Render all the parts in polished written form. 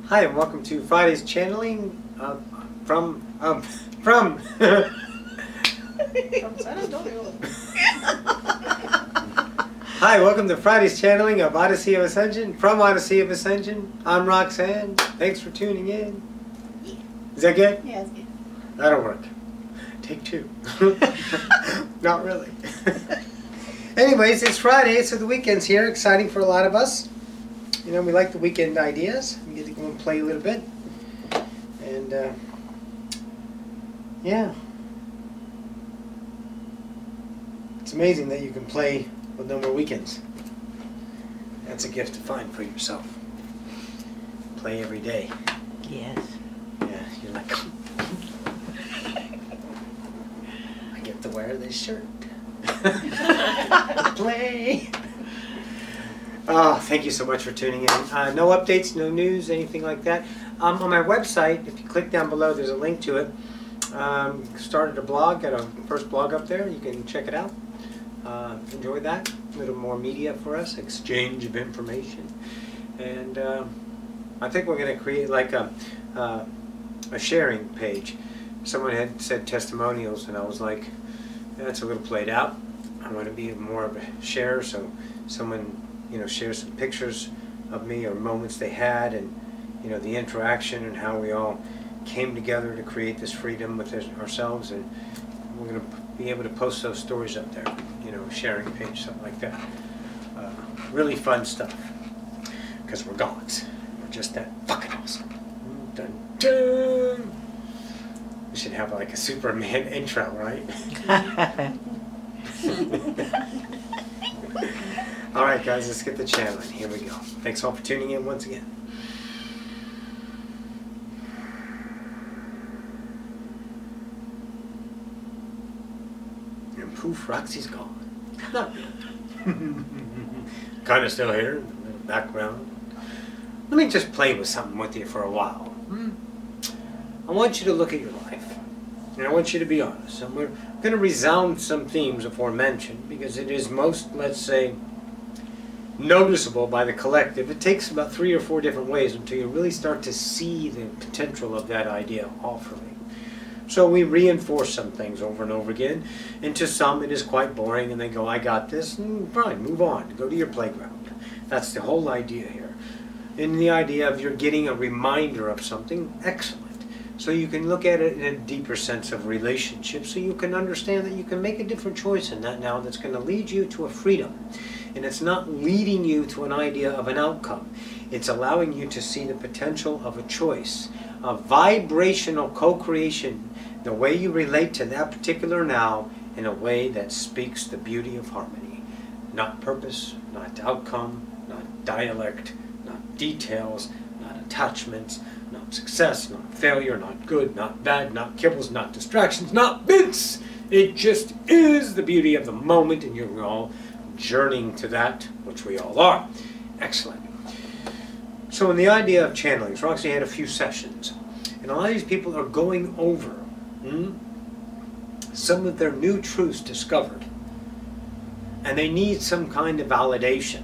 Hi, and welcome to Friday's channeling from From San Antonio. Hi, welcome to Friday's channeling of Odyssey of Ascension from Odyssey of Ascension. I'm Roxanne. Thanks for tuning in. Yeah. Is that good? Yeah, it's good. That'll work. Take two. Not really. Anyways, it's Friday, so the weekend's here. Exciting for a lot of us. You know, we like the weekend ideas. We get to go and play a little bit. And, yeah. It's amazing that you can play with no more weekends. That's a gift to find for yourself. Play every day. Yes. Yeah, you're like, I get to wear this shirt. Play. Oh, thank you so much for tuning in. No updates, no news, anything like that. On my website, if you click down below, there's a link to it. Started a blog, got a first blog up there. You can check it out. Enjoy that. A little more media for us, exchange of information. And I think we're going to create like a sharing page. Someone had said testimonials, and I was like, that's a little played out. I want to be more of a share, so someone, you know, share some pictures of me or moments they had, and you know, the interaction and how we all came together to create this freedom with ourselves. And we're going to be able to post those stories up there, you know, sharing page, something like that. Really fun stuff, because we're gods. We're just that fucking awesome. Dun, dun. We should have like a Superman intro, right? Alright guys, let's get the channeling. Here we go. Thanks all for tuning in once again. And poof, Roxy's gone. Not really. Kind of still here in the background. Let me just play with something with you for a while. I want you to look at your life. And I want you to be honest. And we're going to resound some themes aforementioned, because it is most, let's say, noticeable by the collective. It takes about 3 or 4 different ways until you really start to see the potential of that idea offering. So we reinforce some things over and over again, and to some it is quite boring and they go, I got this, and fine, move on, go to your playground. That's the whole idea here. And the idea of you're getting a reminder of something, excellent. So you can look at it in a deeper sense of relationship, so you can understand that you can make a different choice in that now that's going to lead you to a freedom. And it's not leading you to an idea of an outcome. It's allowing you to see the potential of a choice, a vibrational co-creation, the way you relate to that particular now in a way that speaks the beauty of harmony. Not purpose, not outcome, not dialect, not details, not attachments, not success, not failure, not good, not bad, not kibbles, not distractions, not bits. It just is the beauty of the moment, and you're all journeying to that, which we all are. Excellent. So in the idea of channelings, Roxy had a few sessions, and a lot of these people are going over some of their new truths discovered, and they need some kind of validation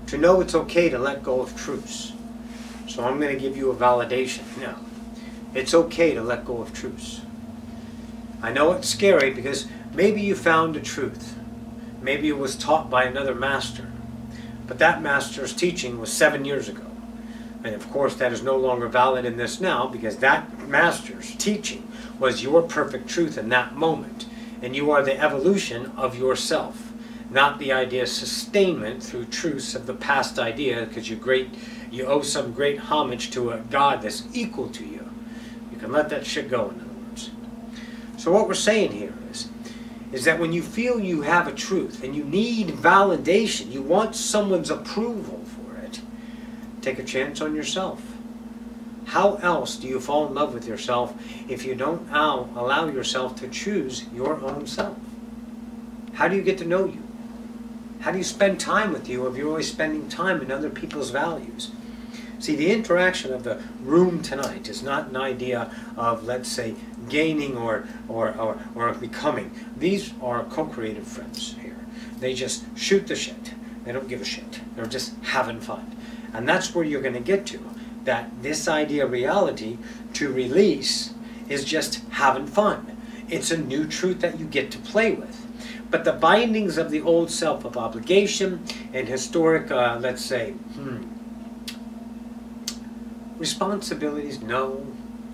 to know it's okay to let go of truths. So I'm going to give you a validation now. It's okay to let go of truths. I know it's scary, because maybe you found a truth. Maybe it was taught by another master, but that master's teaching was 7 years ago. And of course that is no longer valid in this now, because that master's teaching was your perfect truth in that moment. And you are the evolution of yourself, not the idea of sustainment through truths of the past idea, because you owe some great homage to a God that's equal to you. You can let that shit go, in other words. So what we're saying here is that when you feel you have a truth and you need validation, you want someone's approval for it, take a chance on yourself. How else do you fall in love with yourself if you don't allow yourself to choose your own self? How do you get to know you? How do you spend time with you if you're always spending time in other people's values? See, the interaction of the room tonight is not an idea of, let's say, gaining or becoming. These are co-creative friends here. They just shoot the shit. They don't give a shit. They're just having fun. And that's where you're going to get to. that this idea of reality to release is just having fun. It's a new truth that you get to play with. But the bindings of the old self of obligation and historic, let's say, responsibilities, no,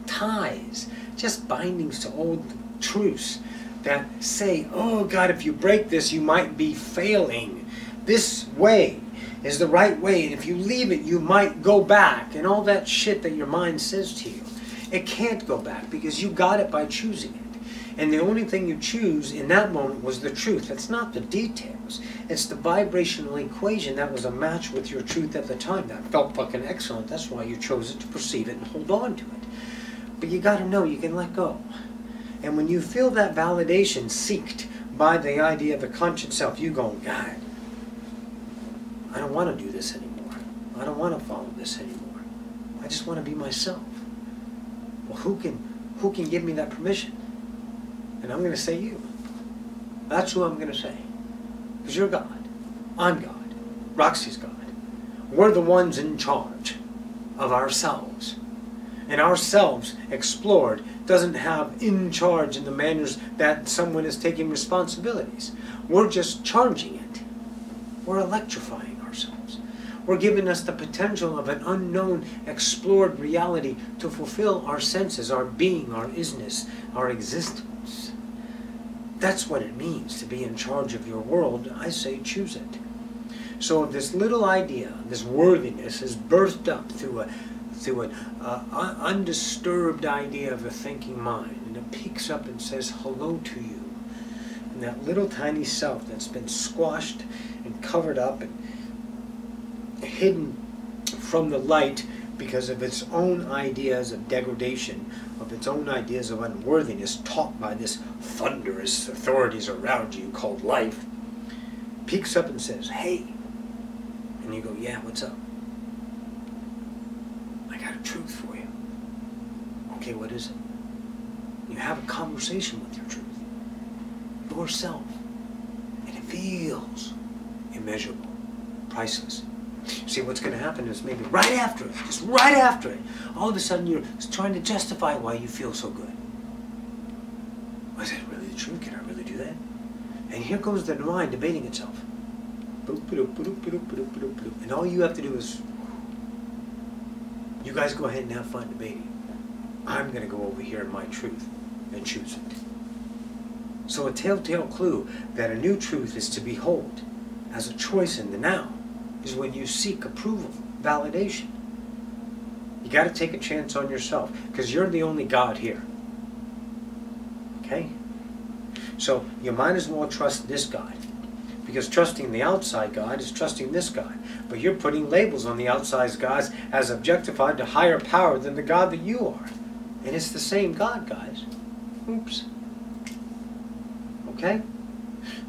ties, just bindings to old truths that say, oh God, if you break this, you might be failing. This way is the right way, and if you leave it, you might go back, and all that shit that your mind says to you. It can't go back because you got it by choosing it. And the only thing you choose in that moment was the truth. It's not the details. It's the vibrational equation that was a match with your truth at the time. That felt fucking excellent. That's why you chose it, to perceive it and hold on to it. But you got to know you can let go. And when you feel that validation seeked by the idea of the conscious self, you go, God, I don't want to do this anymore. I don't want to follow this anymore. I just want to be myself. Well, who can give me that permission? And I'm going to say you. That's who I'm going to say. Because you're God. I'm God. Roxy's God. We're the ones in charge of ourselves. And ourselves explored doesn't have in charge in the manners that someone is taking responsibilities. We're just charging it. We're electrifying ourselves. We're giving us the potential of an unknown, explored reality to fulfill our senses, our being, our isness, our existence. That's what it means to be in charge of your world. I say choose it. So this little idea, this worthiness, is birthed up through an undisturbed idea of a thinking mind. And it peeks up and says hello to you. And that little tiny self that's been squashed and covered up and hidden from the light because of its own ideas of degradation, of its own ideas of unworthiness taught by this thunderous authorities around you called life, peeks up and says, hey. And you go, yeah, what's up? I got a truth for you. Okay, what is it? You have a conversation with your truth, yourself, and it feels immeasurable, priceless. See, what's going to happen is maybe right after it, just right after it, all of a sudden you're trying to justify why you feel so good. Was that really the truth? Can I really do that? And here goes the mind debating itself. And all you have to do is, you guys go ahead and have fun debating. I'm going to go over here in my truth and choose it. So a telltale clue that a new truth is to behold as a choice in the now is when you seek approval, validation. You got to take a chance on yourself because you're the only God here. Okay? So you might as well trust this God, because trusting the outside God is trusting this God. But you're putting labels on the outside gods as objectified to higher power than the God that you are. And it's the same God, guys. Oops. Okay?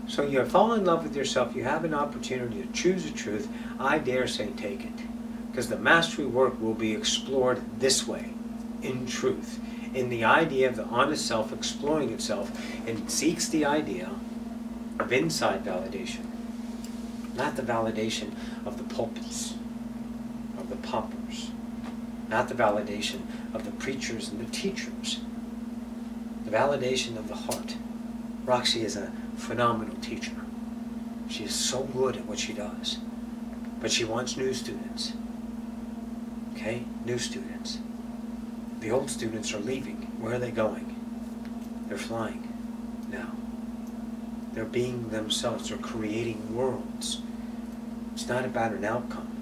So you fall in love with yourself. You have an opportunity to choose a truth. I dare say take it. Because the mastery work will be explored this way, in truth. In the idea of the honest self exploring itself, and seeks the idea of inside validation. Not the validation of the pulpits, of the poppers. Not the validation of the preachers and the teachers. The validation of the heart. Roxy is a phenomenal teacher. She is so good at what she does. But she wants new students. Okay? New students. The old students are leaving. Where are they going? They're flying now. They're being themselves. They're creating worlds. It's not about an outcome.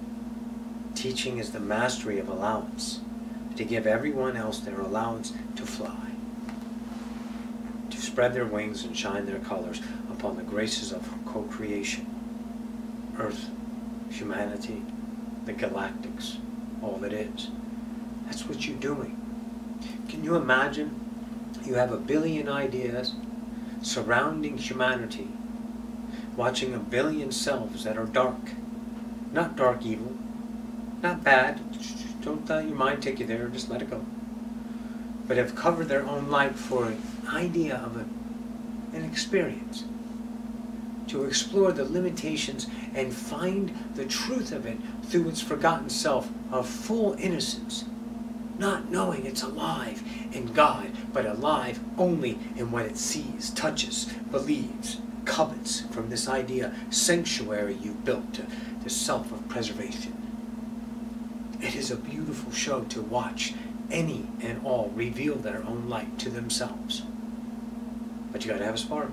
Teaching is the mastery of allowance. To give everyone else their allowance to fly. To spread their wings and shine their colors upon the graces of co-creation. Earth, humanity, the galactics, all that is. That's what you're doing. Can you imagine? You have 1 billion ideas surrounding humanity, watching 1 billion selves that are dark. Not dark evil, not bad. Don't let your mind take you there, just let it go. But have covered their own light for an idea of an experience. to explore the limitations and find the truth of it through its forgotten self of full innocence, not knowing it's alive in God, but alive only in what it sees, touches, believes, covets from this idea sanctuary you've built to self of preservation. It is a beautiful show to watch any and all reveal their own light to themselves. But you gotta have a spark.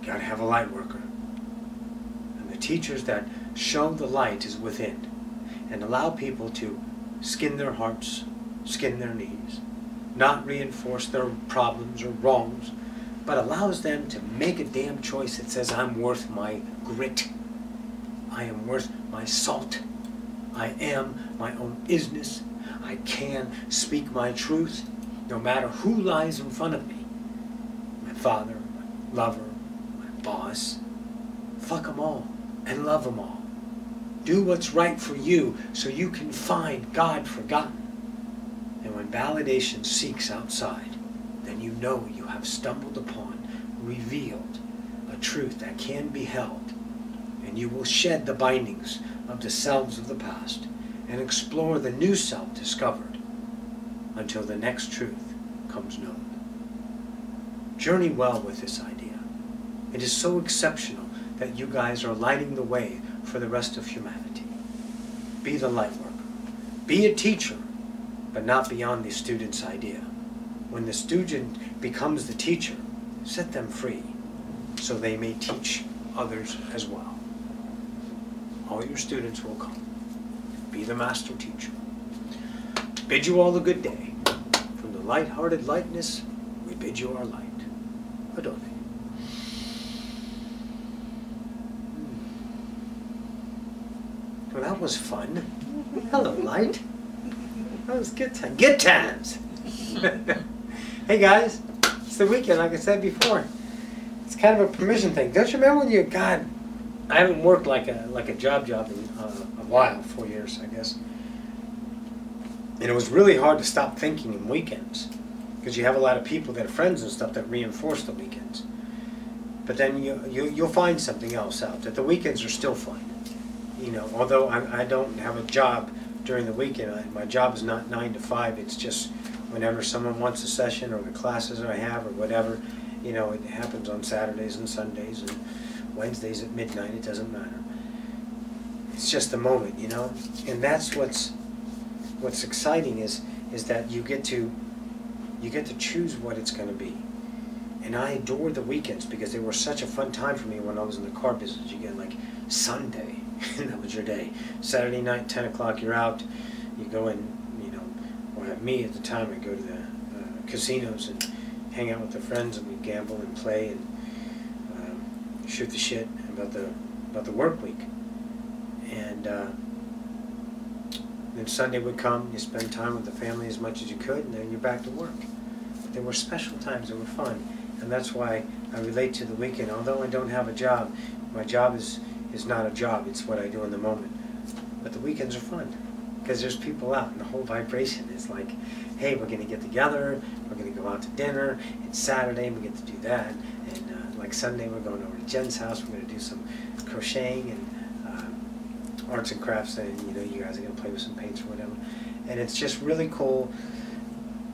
You gotta have a light worker. And the teachers that show the light is within and allow people to skin their hearts, skin their knees, not reinforce their problems or wrongs, but allows them to make a damn choice that says, I'm worth my grit. I am worth my salt. I am my own isness. I can speak my truth, no matter who lies in front of me. My father, my lover, my boss. Fuck them all and love them all. Do what's right for you so you can find God forgotten. And when validation seeks outside, then you know you have stumbled upon, revealed a truth that can be held. And you will shed the bindings of the selves of the past and explore the new self discovered until the next truth comes known. Journey well with this idea. It is so exceptional that you guys are lighting the way for the rest of humanity. Be the light worker. Be a teacher, but not beyond the student's idea. When the student becomes the teacher, set them free so they may teach others as well. All your students will come. Be the master teacher. Bid you all a good day. From the light-hearted lightness, we bid you our light. Odyssey. Well, that was fun. Hello, light. That was good time. Good times. Hey guys, it's the weekend, like I said before. It's kind of a permission thing. Don't you remember when you, God, I haven't worked like a job in a while, 4 years, I guess. And it was really hard to stop thinking in weekends because you have a lot of people that are friends and stuff that reinforce the weekends. But then you'll find something else out, that the weekends are still fun. You know, although I don't have a job during the weekend, my job is not 9 to 5, it's just whenever someone wants a session or the classes I have or whatever, you know, it happens on Saturdays and Sundays and Wednesdays at midnight, it doesn't matter. It's just the moment, you know? And that's what's exciting is that you get to choose what it's going to be. And I adore the weekends because they were such a fun time for me when I was in the car business. You get like Sunday, and that was your day. Saturday night, 10 o'clock, you're out. You go in, you know, or at me at the time, I go to the casinos and hang out with the friends, and we gamble and play and shoot the shit about the work week. And then Sunday would come, you spend time with the family as much as you could, and then you're back to work. But they were special times, they were fun. And that's why I relate to the weekend. Although I don't have a job, my job is not a job, it's what I do in the moment. But the weekends are fun, because there's people out, and the whole vibration is like, hey, we're going to get together, we're going to go out to dinner, it's Saturday, we get to do that. And like Sunday, we're going over to Jen's house, we're going to do some crocheting and arts and crafts, and you know, you guys are going to play with some paints or whatever. And it's just really cool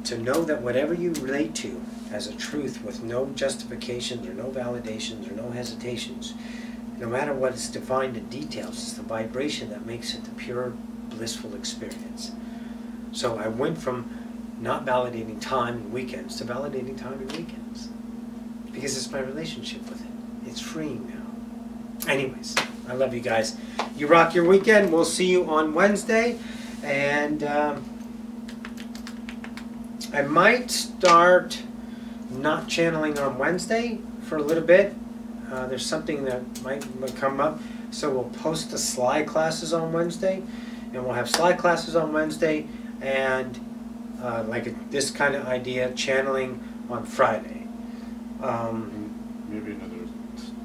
to know that whatever you relate to as a truth with no justifications or no validations or no hesitations, no matter what is defined in details, it's the vibration that makes it the pure blissful experience. So I went from not validating time in weekends to validating time in weekends because it's my relationship with it. It's freeing now. Anyways, I love you guys. You rock your weekend. We'll see you on Wednesday. And I might start not channeling on Wednesday for a little bit. There's something that might come up. So we'll post the slide classes on Wednesday. And we'll have slide classes on Wednesday. And like this kind of idea, channeling on Friday. Maybe another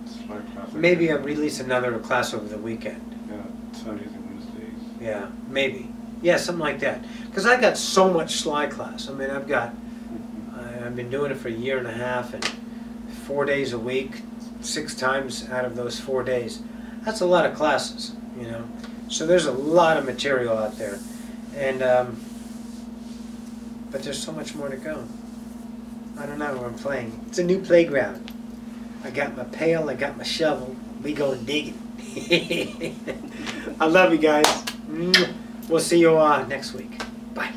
slide class. Maybe I'll release another class over the weekend. Yeah, Sundays and Wednesdays. Yeah, maybe. Yeah, something like that. Because I got so much slide class. I mean, I've been doing it for 1.5 years, and 4 days a week, 6 times out of those 4 days. That's a lot of classes, you know. So there's a lot of material out there, and but there's so much more to go. I don't know where I'm playing. It's a new playground. I got my pail, I got my shovel. We go digging. I love you guys. We'll see you next week. Bye.